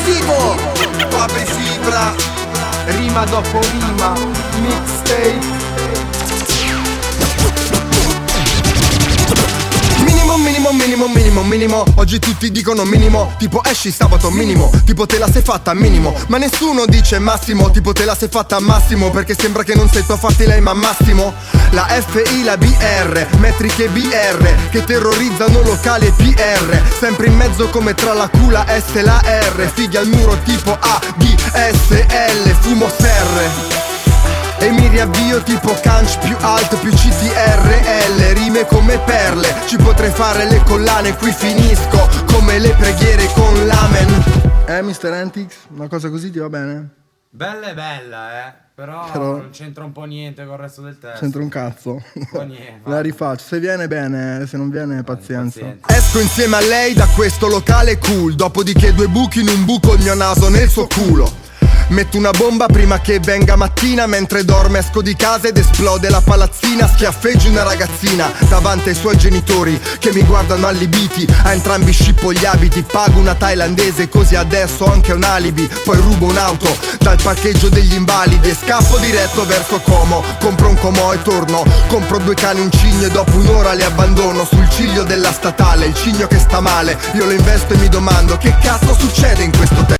esplosivo. Fabri Fibra, rima dopo rima, mixtape. Minimo, oggi tutti dicono minimo. Tipo esci sabato minimo, tipo te la sei fatta minimo. Ma nessuno dice massimo, tipo te la sei fatta massimo. Perché sembra che non sei tu a farti lei ma massimo. La FI, la BR, metriche BR che terrorizzano locali e PR. Sempre in mezzo come tra la Q, la S e la R. Fighi al muro tipo A, B, S, L, fumo serre. E mi riavvio tipo Canch più alt più CTRL. Rime come perle, ci potrei fare le collane. Qui finisco come le preghiere con l'amen. Mr. Antics, una cosa così ti va bene? Bella è bella, però non c'entra un po' niente con il resto del testo. C'entra un cazzo. Un po' niente. La rifaccio, se viene bene, se non viene pazienza. Esco insieme a lei da questo locale cool. Dopodiché 2 buchi in un buco, il mio naso nel suo culo. Metto una bomba prima che venga mattina. Mentre dorme esco di casa ed esplode la palazzina. Schiaffeggi una ragazzina davanti ai suoi genitori che mi guardano allibiti. A entrambi scippo gli abiti. Pago una thailandese così adesso ho anche un alibi. Poi rubo un'auto dal parcheggio degli invalidi e scappo diretto verso Como. Compro un Comò e torno. Compro 2 cani, un cigno e dopo un'ora li abbandono sul ciglio della statale. Il cigno che sta male, io lo investo e mi domando che cazzo succede in questo tempo.